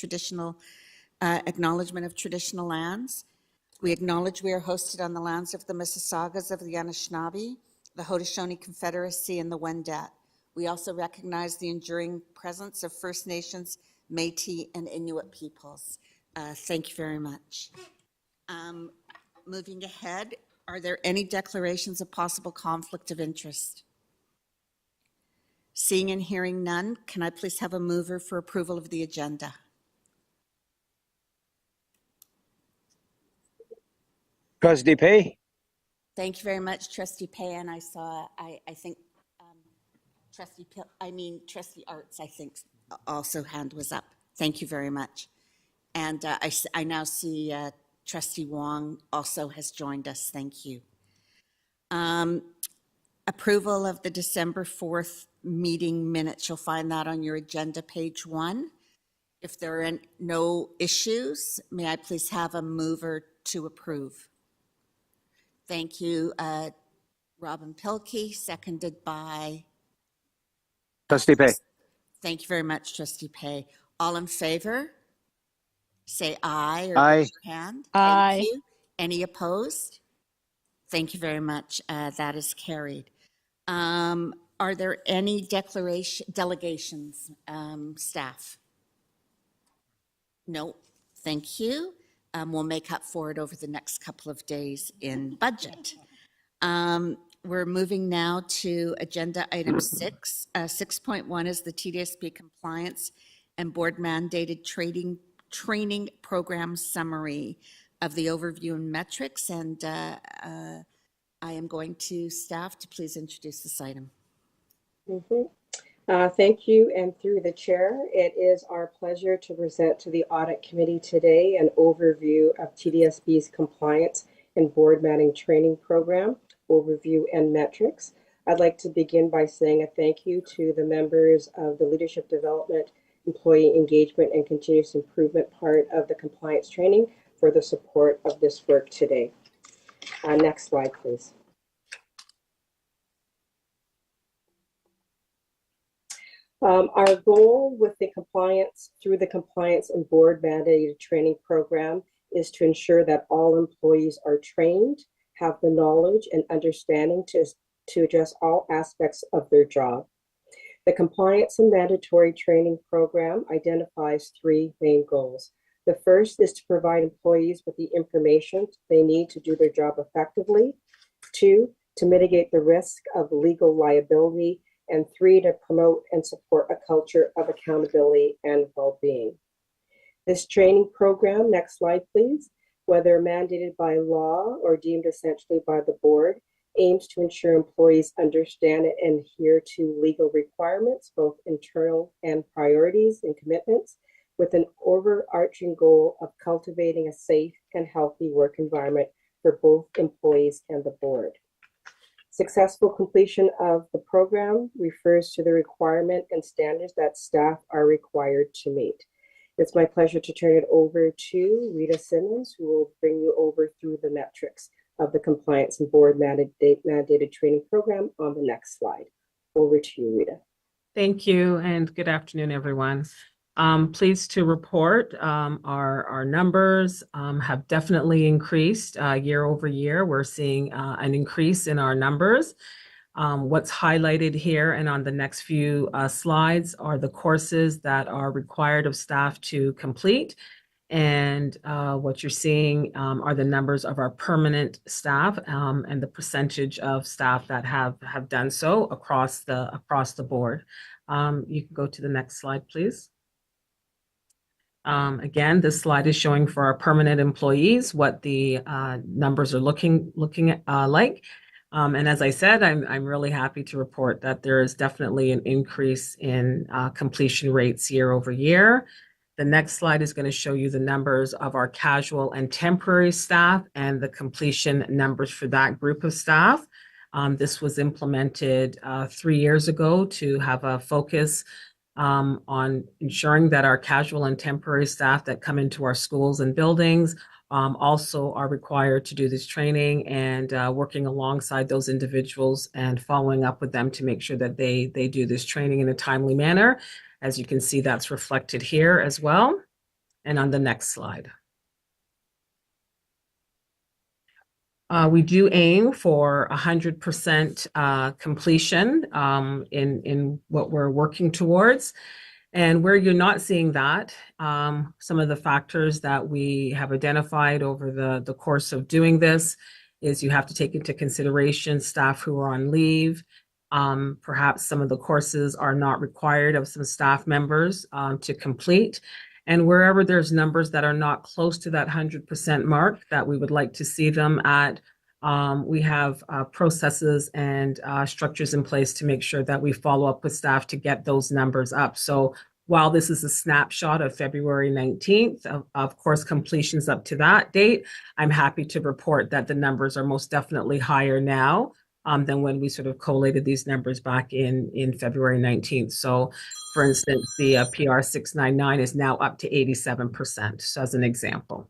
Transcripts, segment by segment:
traditional acknowledgement of traditional lands. We acknowledge we are hosted on the lands of the Mississaugas of the Anishinaabe, the Haudenosaunee Confederacy, and the Wendat. We also recognize the enduring presence of First Nations, Métis, and Inuit peoples. Thank you very much. Moving ahead, are there any declarations of possible conflict of interest? Seeing and hearing none, can I please have a mover for approval of the agenda? Trustee Pay. Thank you very much, Trustee Pay. And I saw, I think, Trustee Arts, I think, also hand was up. Thank you very much. And I now see Trustee Wong also has joined us. Thank you. Approval of the December 4th meeting minutes. You'll find that on your agenda, page 1. If there are no issues, may I please have a mover to approve? Thank you, Robin Pilkey, seconded by Trustee Pay. Thank you very much, Trustee Pay. All in favor? Say aye or Aye. raise your hand. Aye. Thank you. Any opposed? Thank you very much. That is carried. Are there any delegations, staff? No, thank you. We'll make up for it over the next couple of days in budget. We're moving now to agenda item 6. 6.1 is the TDSB compliance and board mandated training program summary of the overview and metrics. And I am going to staff to please introduce this item. Thank you, and through the chair, it is our pleasure to present to the Audit Committee today an overview of TDSB's compliance and board manning training program, overview and metrics. I'd like to begin by saying a thank you to the members of the Leadership Development, Employee Engagement and Continuous Improvement part of the compliance training for the support of this work today. Next slide, please. Our goal with the compliance and board mandated training program is to ensure that all employees are trained, have the knowledge and understanding to address all aspects of their job. The compliance and mandatory training program identifies 3 main goals. The first is to provide employees with the information they need to do their job effectively. 2, to mitigate the risk of legal liability. And 3, to promote and support a culture of accountability and well-being. This training program, next slide please, whether mandated by law or deemed essentially by the board, aims to ensure employees understand and adhere to legal requirements, both internal and priorities and commitments, with an overarching goal of cultivating a safe and healthy work environment for both employees and the board. Successful completion of the program refers to the requirement and standards that staff are required to meet. It's my pleasure to turn it over to Rita Simmons, who will bring you over through the metrics of the compliance and board mandated training program on the next slide. Over to you, Rita. Thank you, and good afternoon, everyone. Pleased to report our numbers have definitely increased year over year. We're seeing an increase in our numbers. What's highlighted here and on the next few slides are the courses that are required of staff to complete. And what you're seeing are the numbers of our permanent staff and the percentage of staff that have done so across the board. You can go to the next slide, please. Again, this slide is showing for our permanent employees what the numbers are looking like. And as I said, I'm really happy to report that there is definitely an increase in completion rates year over year. The next slide is going to show you the numbers of our casual and temporary staff and the completion numbers for that group of staff. This was implemented 3 years ago to have a focus on ensuring that our casual and temporary staff that come into our schools and buildings also are required to do this training, and working alongside those individuals and following up with them to make sure that they do this training in a timely manner. As you can see, that's reflected here as well. And on the next slide. We do aim for 100% completion in what we're working towards. And where you're not seeing that, some of the factors that we have identified over the course of doing this is you have to take into consideration staff who are on leave. Perhaps some of the courses are not required of some staff members to complete. And wherever there's numbers that are not close to that 100% mark that we would like to see them at, we have processes and structures in place to make sure that we follow up with staff to get those numbers up. So while this is a snapshot of February 19th, of course, completions up to that date, I'm happy to report that the numbers are most definitely higher now than when we sort of collated these numbers back in February 19th. So for instance, the PR 699 is now up to 87%, so as an example.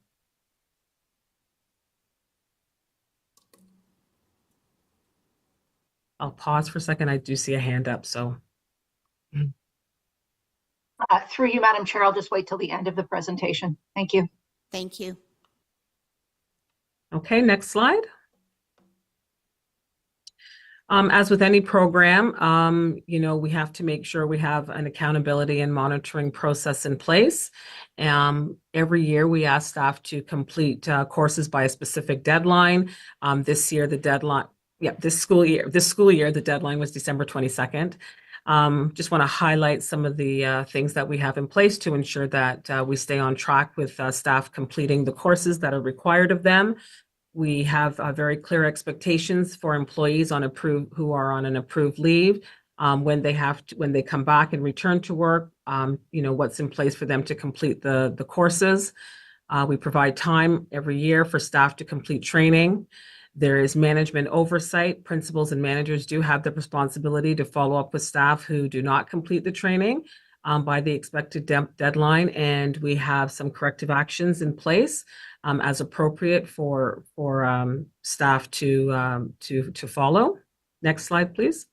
I'll pause for a second. I do see a hand up, so. Through you, Madam Chair, I'll just wait till the end of the presentation. Thank you. Thank you. Okay, next slide. As with any program, we have to make sure we have an accountability and monitoring process in place. Every year we ask staff to complete courses by a specific deadline. This school year, the deadline was December 22nd. Just want to highlight some of the things that we have in place to ensure that we stay on track with staff completing the courses that are required of them. We have very clear expectations for employees who are on an approved leave when they come back and return to work. What's in place for them to complete the courses. We provide time every year for staff to complete training. There is management oversight. Principals and managers do have the responsibility to follow up with staff who do not complete the training by the expected deadline, and we have some corrective actions in place as appropriate for staff to follow. Next slide, please.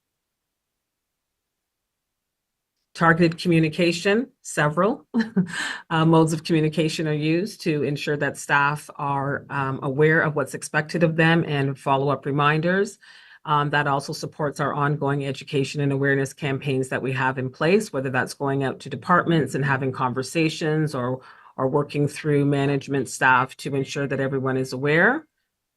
Targeted communication, several modes of communication are used to ensure that staff are aware of what's expected of them and follow-up reminders. That also supports our ongoing education and awareness campaigns that we have in place, whether that's going out to departments and having conversations or working through management staff to ensure that everyone is aware.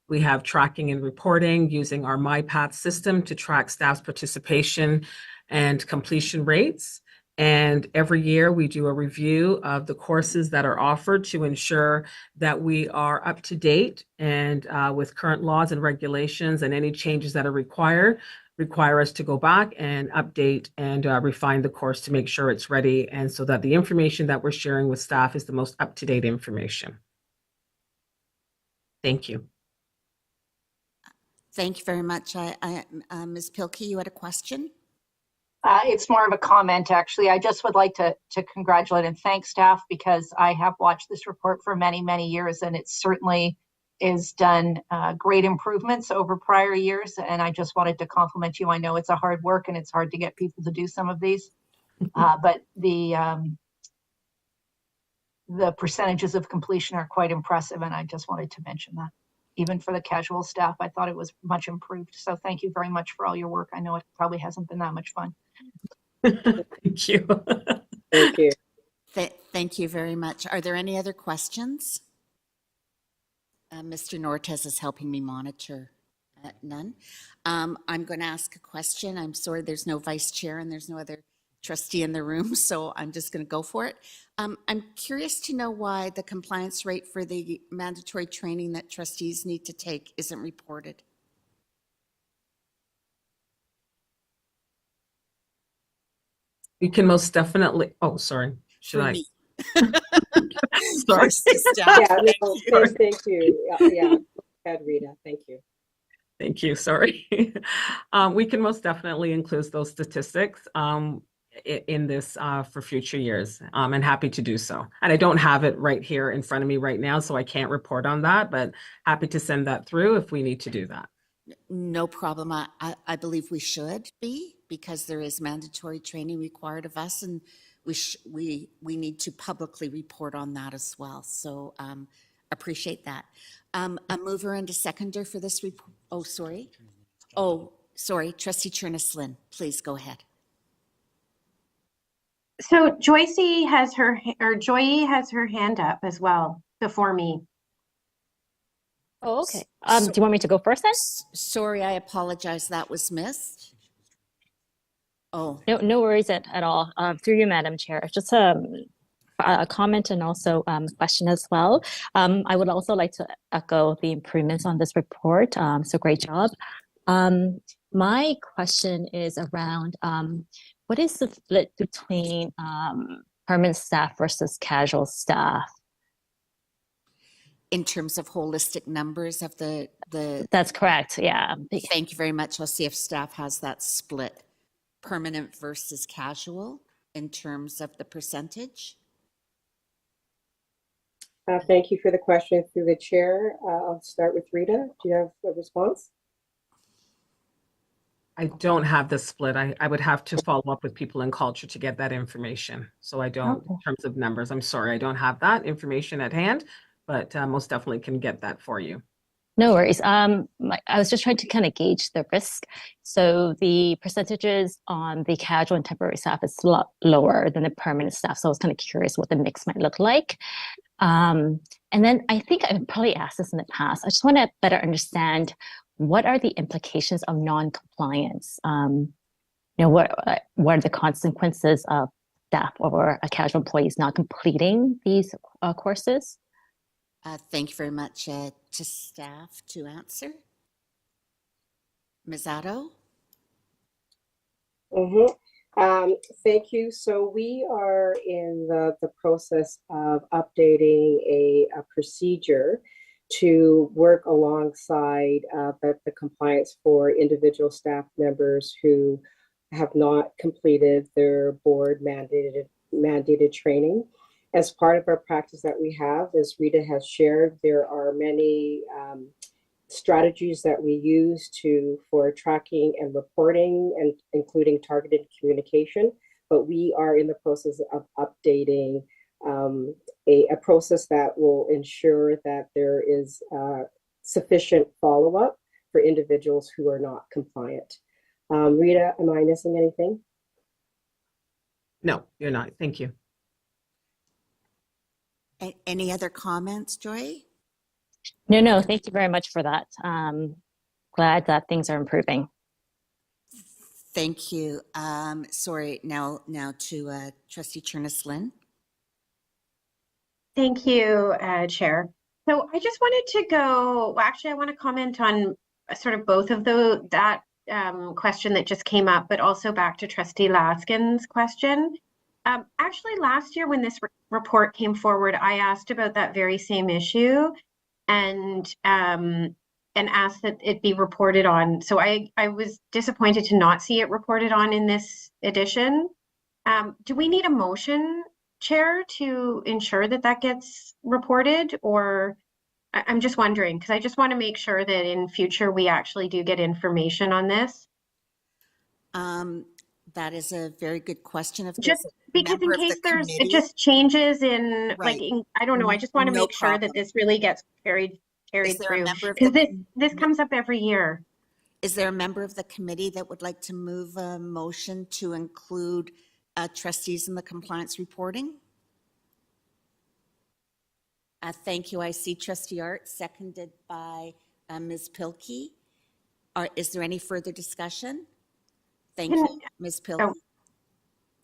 We have tracking and reporting using our MyPath system to track staff's participation and completion rates. And every year we do a review of the courses that are offered to ensure that we are up to date and with current laws and regulations, and any changes that are require us to go back and update and refine the course to make sure it's ready, and so that the information that we're sharing with staff is the most up-to-date information. Thank you. Thank you very much. Ms. Pilkey, you had a question? It's more of a comment, actually. I just would like to congratulate and thank staff, because I have watched this report for many, many years, and it certainly is done great improvements over prior years. And I just wanted to compliment you. I know it's a hard work and it's hard to get people to do some of these, but the percentages of completion are quite impressive. And I just wanted to mention that. Even for the casual staff, I thought it was much improved. So thank you very much for all your work. I know it probably hasn't been that much fun. Thank you. Thank you. Thank you very much. Are there any other questions? Mr. Nortes is helping me monitor. None. I'm going to ask a question. I'm sorry there's no vice chair and there's no other trustee in the room, so I'm just going to go for it. I'm curious to know why the compliance rate for the mandatory training that trustees need to take isn't reported. You can most definitely, oh, sorry. Should For I? me. Sorry. Yeah, no, thank you. Yeah, Ed, Rita, thank you. Thank you. Sorry. We can most definitely include those statistics in this for future years. And happy to do so. And I don't have it right here in front of me right now, so I can't report on that, but happy to send that through if we need to do that. No problem. I believe we should be, because there is mandatory training required of us, and we need to publicly report on that as well. So appreciate that. A mover and a seconder for this report. Oh, sorry. Oh, sorry. Trustee Cherneslin, please go ahead. So Joy has her hand up as well before me. Oh, okay. Do you want me to go first then? Sorry, I apologize. That was missed. Oh, No worries at all. Through you, Madam Chair. Just a comment and also a question as well. I would also like to echo the improvements on this report. So great job. My question is around what is the split between permanent staff versus casual staff? in terms of holistic numbers of the. That's correct. Yeah. Thank you very much. I'll see if staff has that split, permanent versus casual, in terms of the percentage. Thank you for the question through the chair. I'll start with Rita. Do you have a response? I don't have the split. I would have to follow up with people in culture to get that information. So I don't, in terms of numbers, I'm sorry, I don't have that information at hand, but most definitely can get that for you. No worries. I was just trying to kind of gauge the risk. So the percentages on the casual and temporary staff is a lot lower than the permanent staff. So I was kind of curious what the mix might look like. And then I think I've probably asked this in the past. I just want to better understand what are the implications of non-compliance? What are the consequences of staff or casual employees not completing these courses? Thank you very much. To staff to answer. Ms. Otto? Thank you. So we are in the process of updating a procedure to work alongside the compliance for individual staff members who have not completed their board mandated training. As part of our practice that we have, as Rita has shared, there are many strategies that we use for tracking and reporting, and including targeted communication. But we are in the process of updating a process that will ensure that there is sufficient follow-up for individuals who are not compliant. Rita, am I missing anything? No, you're not. Thank you. Any other comments, Joy? No, thank you very much for that. Glad that things are improving. Thank you. Sorry, now to Trustee Cherneslin. Thank you, Chair. So I just wanted to go, actually, I want to comment on sort of both of that question that just came up, but also back to Trustee Laskin's question. Actually, last year when this report came forward, I asked about that very same issue and asked that it be reported on. So I was disappointed to not see it reported on in this edition. Do we need a motion, Chair, to ensure that that gets reported? Or I'm just wondering, because I just want to make sure that in future we actually do get information on this. That is a very good question. If Just because in case it just changes in, right. I don't know, I just want to make sure that this really gets carried through, because this comes up every year. Is there a member of the committee that would like to move a motion to include trustees in the compliance reporting? Thank you. I see Trustee Art, seconded by Ms. Pilkey. Is there any further discussion? Thank you, Ms. Pilkey. Oh.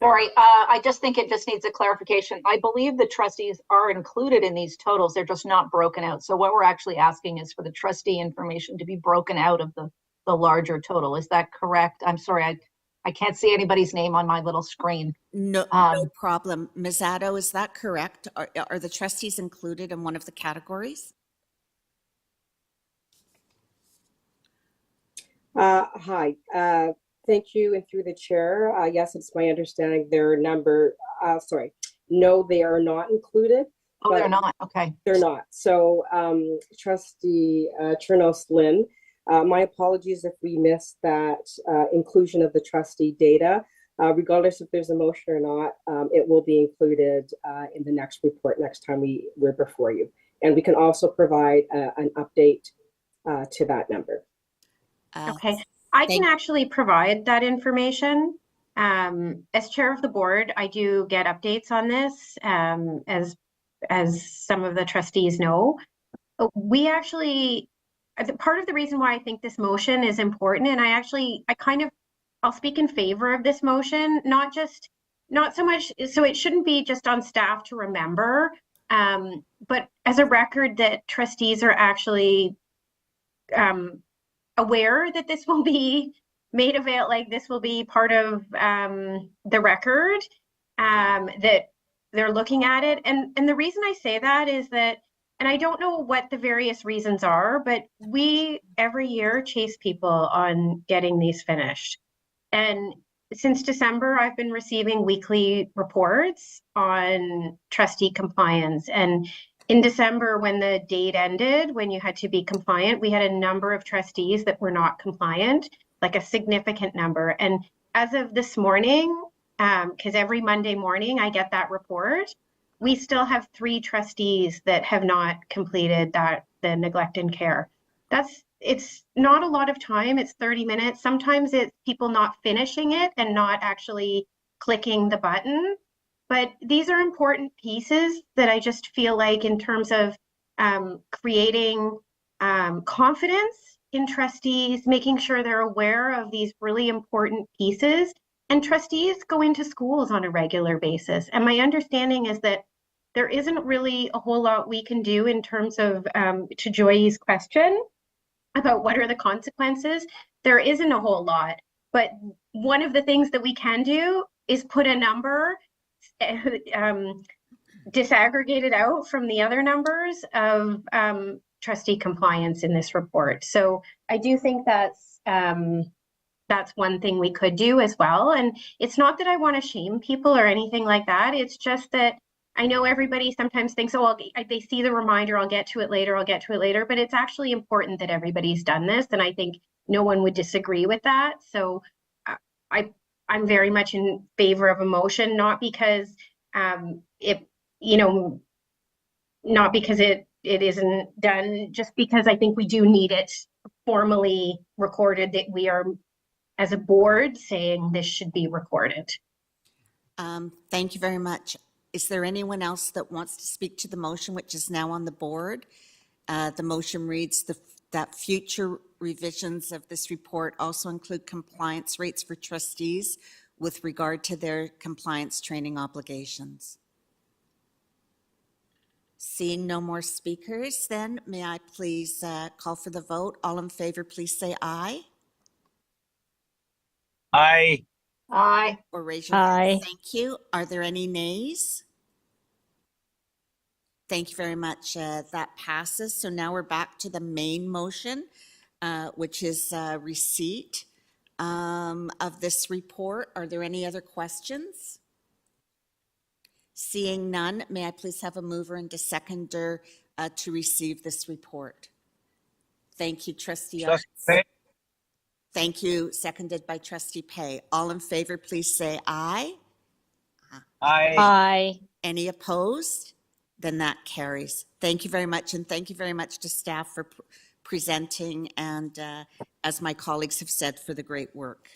Sorry, I just think it just needs a clarification. I believe the trustees are included in these totals. They're just not broken out. So what we're actually asking is for the trustee information to be broken out of the larger total. Is that correct? I'm sorry, I can't see anybody's name on my little screen. No problem. Ms. Otto, is that correct? Are the trustees included in one of the categories? Hi. Thank you, and through the chair, yes, it's my understanding their number, no, they are not included. Oh, they're not, okay. They're not. So Trustee Cherneslin, my apologies if we missed that inclusion of the trustee data. Regardless if there's a motion or not, it will be included in the next report next time we're before you. And we can also provide an update to that number. Okay, I can thank- actually provide that information. As chair of the board, I do get updates on this, as some of the trustees know. We actually, part of the reason why I think this motion is important, and I'll speak in favor of this motion, not so much, so it shouldn't be just on staff to remember, but as a record that trustees are actually aware that this will be made available, like this will be part of the record, that they're looking at it. And the reason I say that is that, and I don't know what the various reasons are, but we every year chase people on getting these finished. And since December, I've been receiving weekly reports on trustee compliance. And in December, when the date ended, when you had to be compliant, we had a number of trustees that were not compliant, like a significant number. And as of this morning, because every Monday morning I get that report, we still have 3 trustees that have not completed the neglect and care. It's not a lot of time. It's 30 minutes. Sometimes it's people not finishing it and not actually clicking the button. But these are important pieces that I just feel like, in terms of creating confidence in trustees, making sure they're aware of these really important pieces. And trustees go into schools on a regular basis. And my understanding is that there isn't really a whole lot we can do in terms of, to Joy's question about what are the consequences, there isn't a whole lot. But one of the things that we can do is put a number, disaggregated out from the other numbers of trustee compliance in this report. So I do think that's one thing we could do as well. And it's not that I want to shame people or anything like that. It's just that I know everybody sometimes thinks, oh, they see the reminder, I'll get to it later, but it's actually important that everybody's done this. And I think no one would disagree with that. So I'm very much in favor of a motion, not because it isn't done, just because I think we do need it formally recorded that we are, as a board, saying this should be recorded. Thank you very much. Is there anyone else that wants to speak to the motion, which is now on the board? The motion reads that future revisions of this report also include compliance rates for trustees with regard to their compliance training obligations. Seeing no more speakers, then may I please call for the vote? All in favor, please say aye. Aye. Aye. Or raise your hand. Aye. Thank you. Are there any nays? Thank you very much. That passes. So now we're back to the main motion, which is receipt of this report. Are there any other questions? Seeing none, may I please have a mover and a seconder to receive this report? Thank you, Trustee Arts. Trustee Pay. Thank you, seconded by Trustee Pay. All in favor, please say aye. Aye. Aye. Any opposed? Then that carries. Thank you very much, and thank you very much to staff for presenting and, as my colleagues have said, for the great work.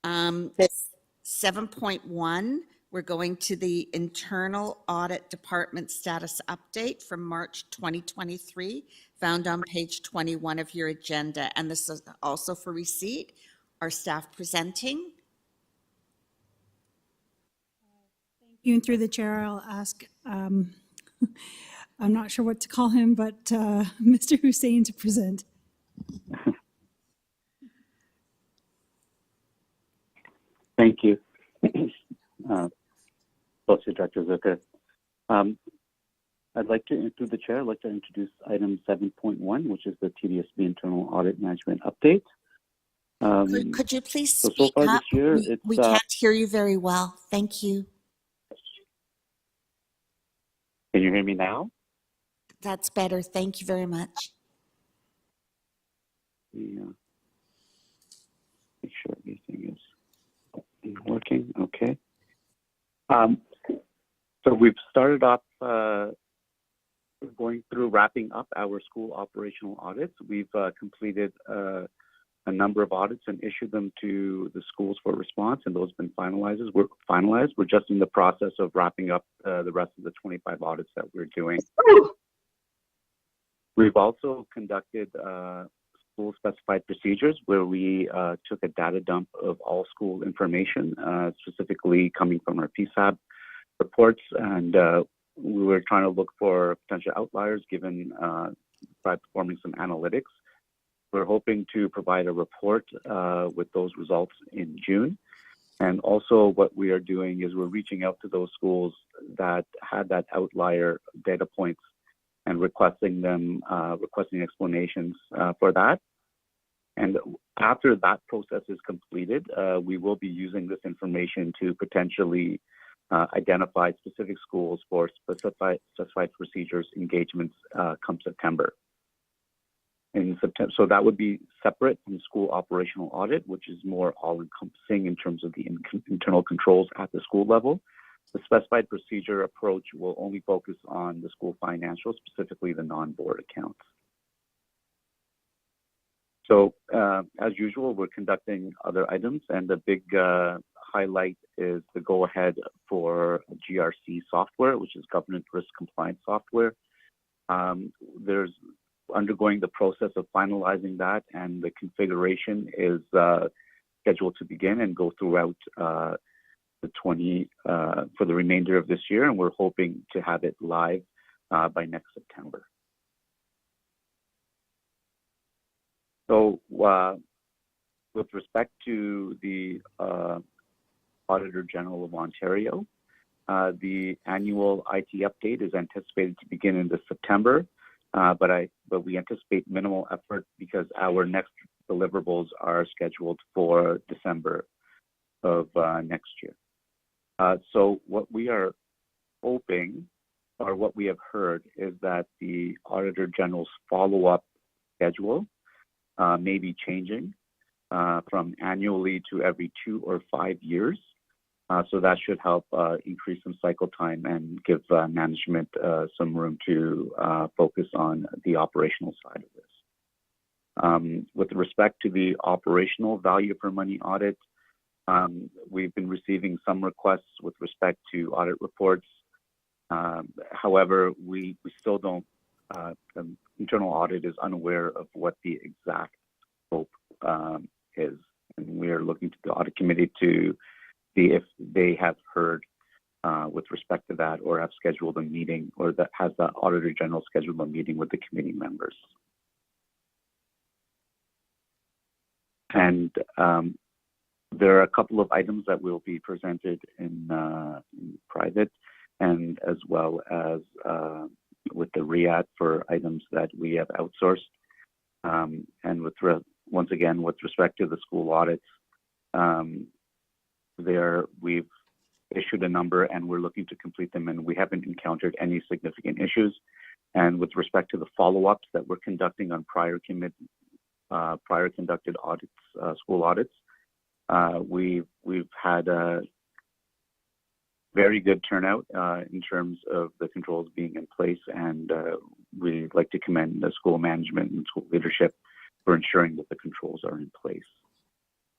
7.1, we're going to the Internal Audit Department Status Update from March 2023, found on page 21 of your agenda, and this is also for receipt. Our staff presenting. Thank you, and through the chair, I'll ask, I'm not sure what to call him, but Mr. Hussein to present. Thank you. Associate Director Zucker. I'd like to, through the chair, I'd like to introduce item 7.1, which is the TDSB Internal Audit Management Update. Could you please so speak far up? this year, We can't hear you very well. Thank you. Can you hear me now? That's better. Thank you very much. Yeah. Make sure everything is. working? Okay. So we've started off going through wrapping up our school operational audits. We've completed a number of audits and issued them to the schools for response, and those have been finalized. We're just in the process of wrapping up the rest of the 25 audits that we're doing. We've also conducted school specified procedures where we took a data dump of all school information, specifically coming from our PSAB reports, and we were trying to look for potential outliers given by performing some analytics. We're hoping to provide a report with those results in June. And also what we are doing is we're reaching out to those schools that had that outlier data points and requesting explanations for that. And after that process is completed, we will be using this information to potentially identify specific schools for specified procedures engagements come September. In September, so that would be separate from school operational audit, which is more all-encompassing in terms of the internal controls at the school level. The specified procedure approach will only focus on the school financials, specifically the non-board accounts. So as usual, we're conducting other items, and the big highlight is the go-ahead for GRC software, which is governance risk compliance software. There's undergoing the process of finalizing that, and the configuration is scheduled to begin and go throughout for the remainder of this year, and we're hoping to have it live by next September. So with respect to the Auditor General of Ontario, the annual IT update is anticipated to begin in this September, but we anticipate minimal effort because our next deliverables are scheduled for December of next year. So what we are hoping, or what we have heard, is that the Auditor General's follow-up schedule may be changing from annually to every 2 or 5 years. So that should help increase some cycle time and give management some room to focus on the operational side of this. With respect to the operational value for money audit, we've been receiving some requests with respect to audit reports. However, we still don't, the internal audit is unaware of what the exact scope is. And we are looking to the audit committee to see if they have heard with respect to that, or have scheduled a meeting, or that has the Auditor General scheduled a meeting with the committee members. And there are a couple of items that will be presented in private, and as well as with the RIAT for items that we have outsourced. And once again, with respect to the school audits, we've issued a number and we're looking to complete them, and we haven't encountered any significant issues. And with respect to the follow-ups that we're conducting on prior conducted audits, school audits, we've had a very good turnout in terms of the controls being in place, and we'd like to commend the school management and school leadership for ensuring that the controls are in place.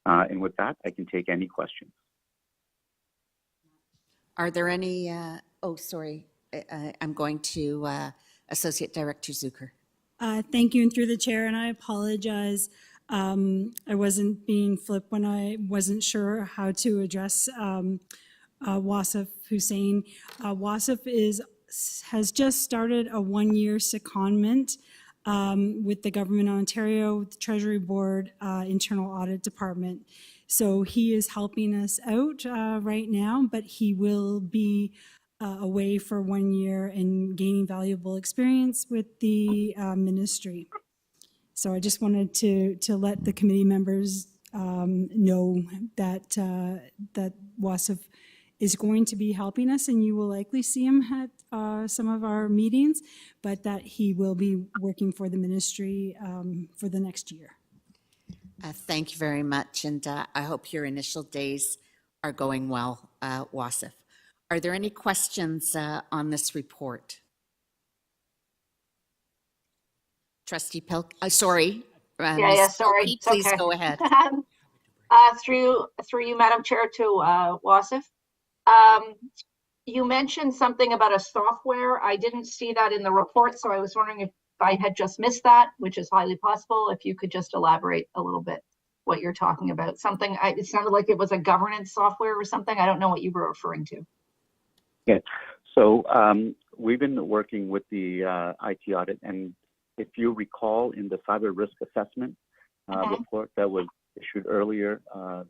And with that, I can take any questions. Are there any, oh, sorry, I'm going to Associate Director Zucker. Thank you, and through the chair, and I apologize. I wasn't being flip when I wasn't sure how to address Wasif Hussein. Wasif has just started a 1-year secondment with the Government of Ontario, the Treasury Board, Internal Audit Department. So he is helping us out right now, but he will be away for 1 year and gaining valuable experience with the ministry. So I just wanted to let the committee members know that that Wasif is going to be helping us, and you will likely see him at some of our meetings, but that he will be working for the ministry for the next year. Thank you very much, and I hope your initial days are going well, Wasif. Are there any questions on this report? Trustee Pilk, sorry. Ms. Sorry. Pilkey, It's please okay. go ahead. Through you, Madam Chair, to Wasif. You mentioned something about a software. I didn't see that in the report, so I was wondering if I had just missed that, which is highly possible. If you could just elaborate a little bit what you're talking about. Something, it sounded like it was a governance software or something. I don't know what you were referring to. Yeah. So we've been working with the IT audit, and if you recall in the cyber risk assessment report that was issued earlier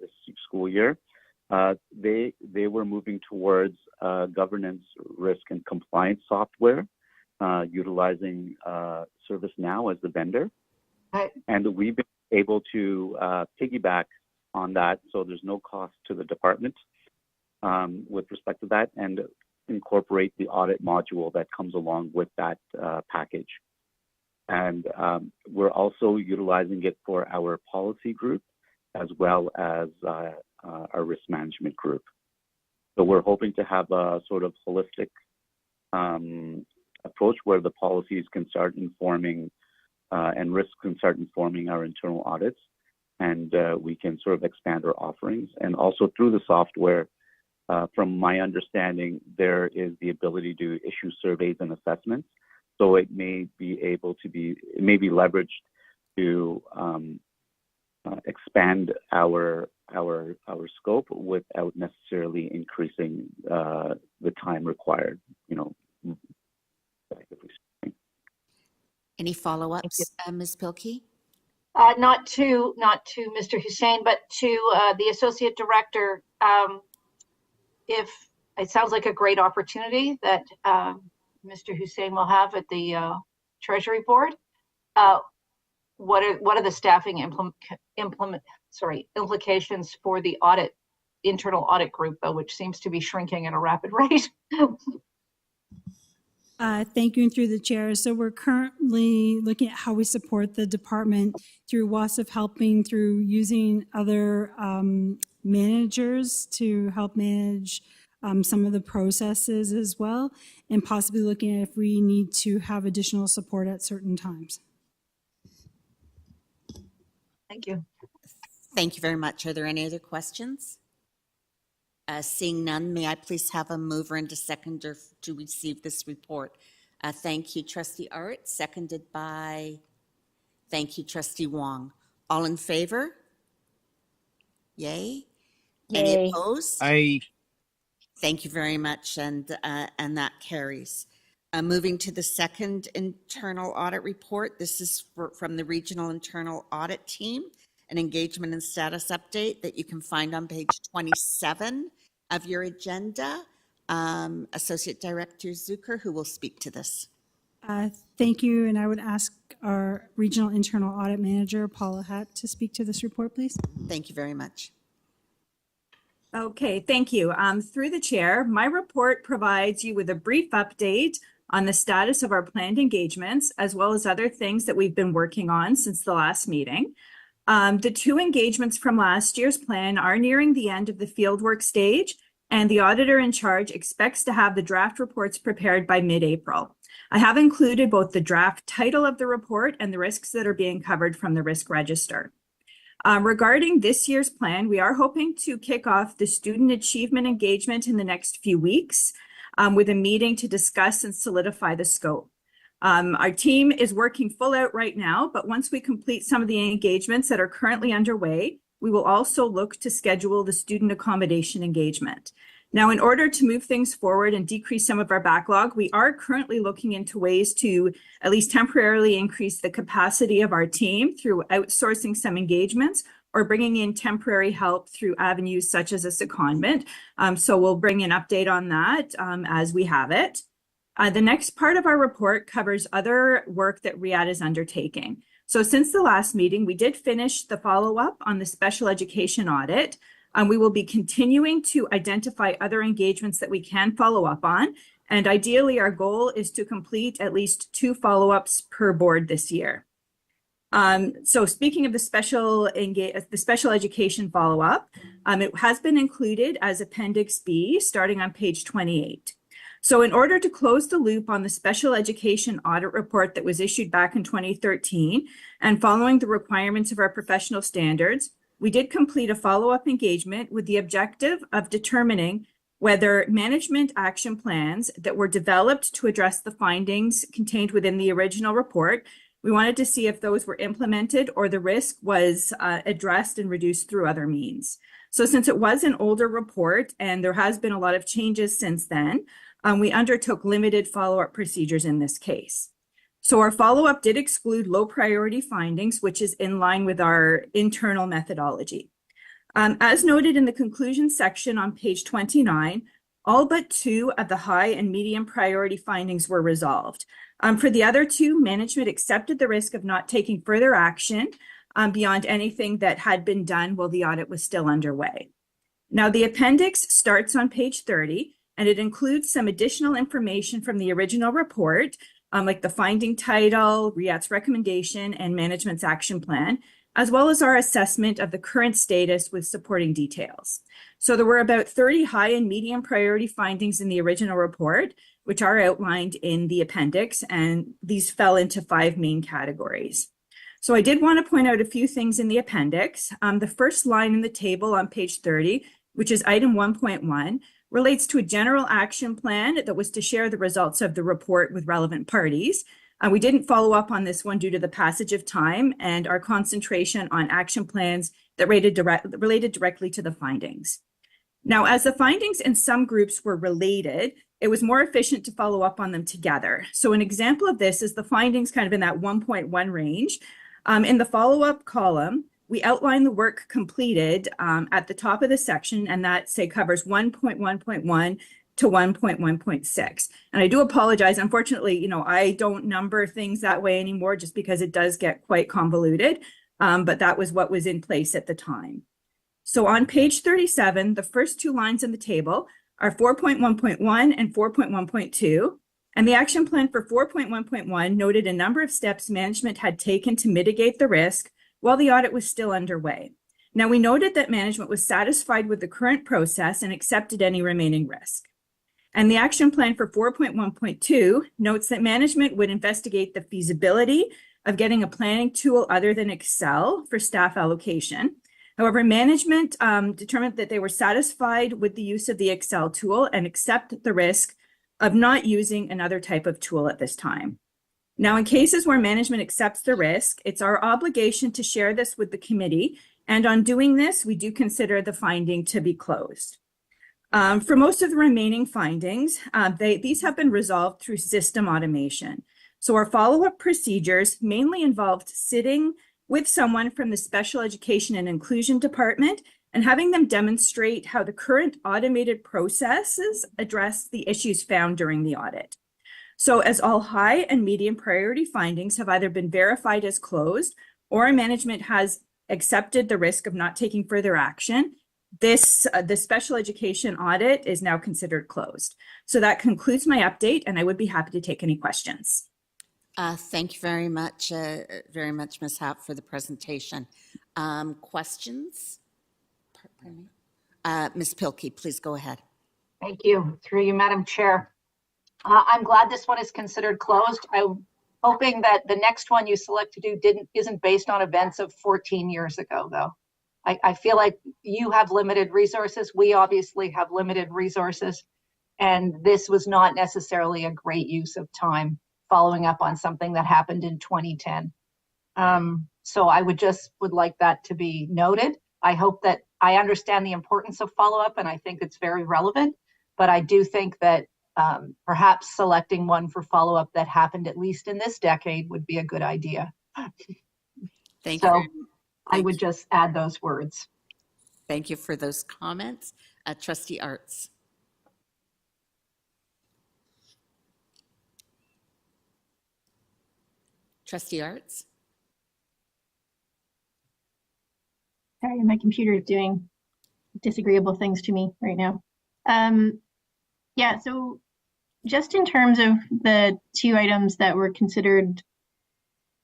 this school year, they were moving towards governance, risk, and compliance software, utilizing ServiceNow as the vendor. Right. And we've been able to piggyback on that, so there's no cost to the department with respect to that, and incorporate the audit module that comes along with that package. And we're also utilizing it for our policy group as well as our risk management group. So we're hoping to have a sort of holistic approach where the policies can start informing and risk can start informing our internal audits, and we can sort of expand our offerings. And also through the software, from my understanding, there is the ability to issue surveys and assessments. So it may be able to be, it may be leveraged to expand our scope without necessarily increasing the time required, you know. Any follow-ups, Ms. Pilkey? Not to Mr. Hussein, but to the Associate Director. If it sounds like a great opportunity that Mr. Hussein will have at the Treasury Board, what are the staffing implications for the internal audit group, which seems to be shrinking at a rapid rate? Thank you, and through the chair. So we're currently looking at how we support the department through WASF, helping through using other managers to help manage some of the processes as well, and possibly looking at if we need to have additional support at certain times. Thank you. Thank you very much. Are there any other questions? Seeing none, may I please have a mover and a seconder to receive this report? Thank you, Trustee Art, seconded by, thank you, Trustee Wong. All in favor? Yay? Any Yay. opposed? Aye. Thank you very much, and that carries. Moving to the second internal audit report. This is from the Regional Internal Audit Team, an engagement and status update that you can find on page 27 of your agenda. Associate Director Zucker, who will speak to this. Thank you, and I would ask our Regional Internal Audit Manager, Paula Hatt, to speak to this report, please. Thank you very much. Okay, thank you. Through the chair, my report provides you with a brief update on the status of our planned engagements, as well as other things that we've been working on since the last meeting. The two engagements from last year's plan are nearing the end of the fieldwork stage, and the auditor in charge expects to have the draft reports prepared by mid-April. I have included both the draft title of the report and the risks that are being covered from the risk register. Regarding this year's plan, we are hoping to kick off the student achievement engagement in the next few weeks with a meeting to discuss and solidify the scope. Our team is working full out right now, but once we complete some of the engagements that are currently underway, we will also look to schedule the student accommodation engagement. Now, in order to move things forward and decrease some of our backlog, we are currently looking into ways to at least temporarily increase the capacity of our team through outsourcing some engagements or bringing in temporary help through avenues such as a secondment. So we'll bring an update on that as we have it. The next part of our report covers other work that RIAD is undertaking. So since the last meeting, we did finish the follow-up on the special education audit. We will be continuing to identify other engagements that we can follow up on. And ideally, our goal is to complete at least 2 follow-ups per board this year. So speaking of the special education follow-up, it has been included as Appendix B, starting on page 28. So in order to close the loop on the special education audit report that was issued back in 2013, and following the requirements of our professional standards, we did complete a follow-up engagement with the objective of determining whether management action plans that were developed to address the findings contained within the original report, we wanted to see if those were implemented or the risk was addressed and reduced through other means. So since it was an older report and there has been a lot of changes since then, we undertook limited follow-up procedures in this case. So our follow-up did exclude low priority findings, which is in line with our internal methodology. As noted in the conclusion section on page 29, all but 2 of the high and medium priority findings were resolved. For the other 2, management accepted the risk of not taking further action beyond anything that had been done while the audit was still underway. Now, the appendix starts on page 30, and it includes some additional information from the original report, like the finding title, RIAT's recommendation, and management's action plan, as well as our assessment of the current status with supporting details. So there were about 30 high and medium priority findings in the original report, which are outlined in the appendix, and these fell into 5 main categories. So I did want to point out a few things in the appendix. The first line in the table on page 30, which is item 1.1, relates to a general action plan that was to share the results of the report with relevant parties. We didn't follow up on this one due to the passage of time and our concentration on action plans that related directly to the findings. Now, as the findings in some groups were related, it was more efficient to follow up on them together. So an example of this is the findings kind of in that 1.1 range. In the follow-up column, we outline the work completed at the top of the section, and that, say, covers 1.1.1 to 1.1.6. And I do apologize. Unfortunately, I don't number things that way anymore just because it does get quite convoluted, but that was what was in place at the time. So on page 37, the first 2 lines in the table are 4.1.1 and 4.1.2. And the action plan for 4.1.1 noted a number of steps management had taken to mitigate the risk while the audit was still underway. Now, we noted that management was satisfied with the current process and accepted any remaining risk. And the action plan for 4.1.2 notes that management would investigate the feasibility of getting a planning tool other than Excel for staff allocation. However, management determined that they were satisfied with the use of the Excel tool and accept the risk of not using another type of tool at this time. Now, in cases where management accepts the risk, it's our obligation to share this with the committee. And on doing this, we do consider the finding to be closed. For most of the remaining findings, these have been resolved through system automation. So our follow-up procedures mainly involved sitting with someone from the Special Education and Inclusion Department and having them demonstrate how the current automated processes address the issues found during the audit. So as all high and medium priority findings have either been verified as closed or management has accepted the risk of not taking further action, the special education audit is now considered closed. So that concludes my update, and I would be happy to take any questions. Thank you very much, Ms. Happ, for the presentation. Questions? Ms. Pilkey, please go ahead. Thank you. Through you, Madam Chair. I'm glad this one is considered closed. I'm hoping that the next one you select to do isn't based on events of 14 years ago, though. I feel like you have limited resources. We obviously have limited resources, and this was not necessarily a great use of time following up on something that happened in 2010. So I would like that to be noted. I hope that I understand the importance of follow-up, and I think it's very relevant, but I do think that perhaps selecting one for follow-up that happened at least in this decade would be a good idea. Thank you. I would just add those words. Thank you for those comments. Trustee Arts. Trustee Arts. Sorry, my computer is doing disagreeable things to me right now. Yeah, so just in terms of the 2 items that were considered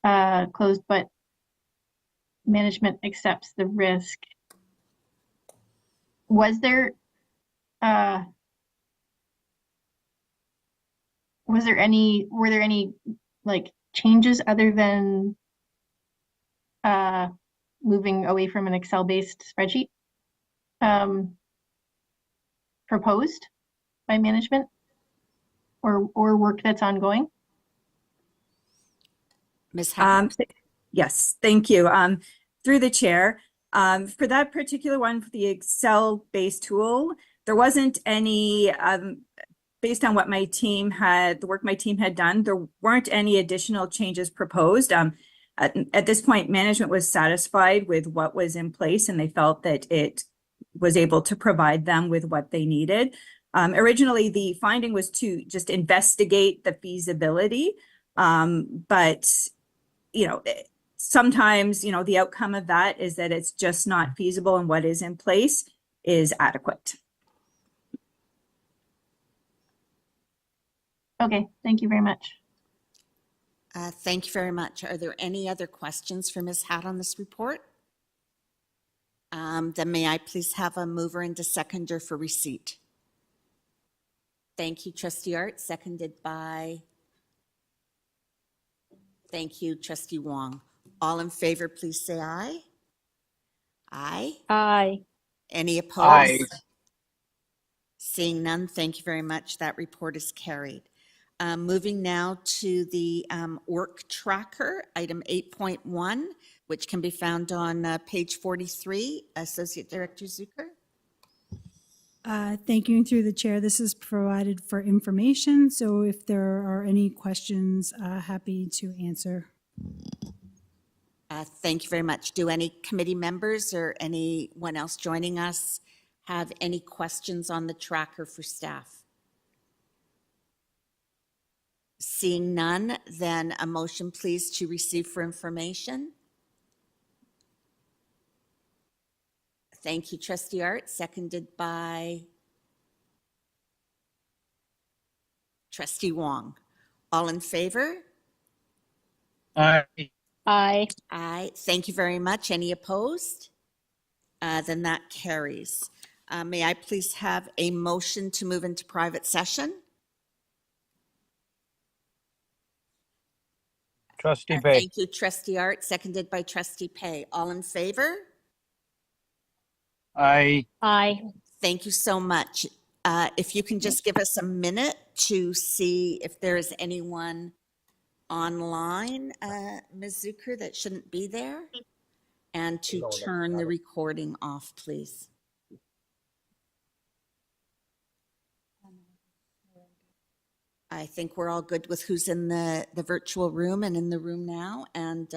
closed but management accepts the risk. Was there were there any like changes other than moving away from an Excel-based spreadsheet proposed by management or work that's ongoing? Ms. Hatton? Yes, thank you. Through the chair, for that particular one, for the Excel-based tool, there wasn't any, based on what the work my team had done, there weren't any additional changes proposed. At this point, management was satisfied with what was in place, and they felt that it was able to provide them with what they needed. Originally, the finding was to just investigate the feasibility, but sometimes, the outcome of that is that it's just not feasible and what is in place is adequate. Okay, thank you very much. Thank you very much. Are there any other questions for Ms. Hatt on this report? Then may I please have a mover and a seconder for receipt? Thank you, Trustee Art, seconded by, thank you, Trustee Wong. All in favor, please say aye. Aye. Aye. Any opposed? Aye. Seeing none, thank you very much. That report is carried. Moving now to the work tracker, item 8.1, which can be found on page 43. Associate Director Zucker. Thank you. And through the chair, this is provided for information. So if there are any questions, happy to answer. Thank you very much. Do any committee members or anyone else joining us have any questions on the tracker for staff? Seeing none, then a motion please to receive for information. Thank you, Trustee Art, seconded by Trustee Wong. All in favor? Aye. Aye. Aye. Thank you very much. Any opposed? Then that carries. May I please have a motion to move into private session? Trustee Bay. Thank you, Trustee Art, seconded by Trustee Pay. All in favor? Aye. Aye. Thank you so much. If you can just give us a minute to see if there is anyone online, Ms. Zucker, that shouldn't be there, and to turn the recording off, please. I think we're all good with who's in the virtual room and in the room now. And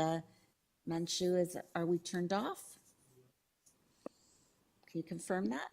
Manshu, are we turned off? Can you confirm that?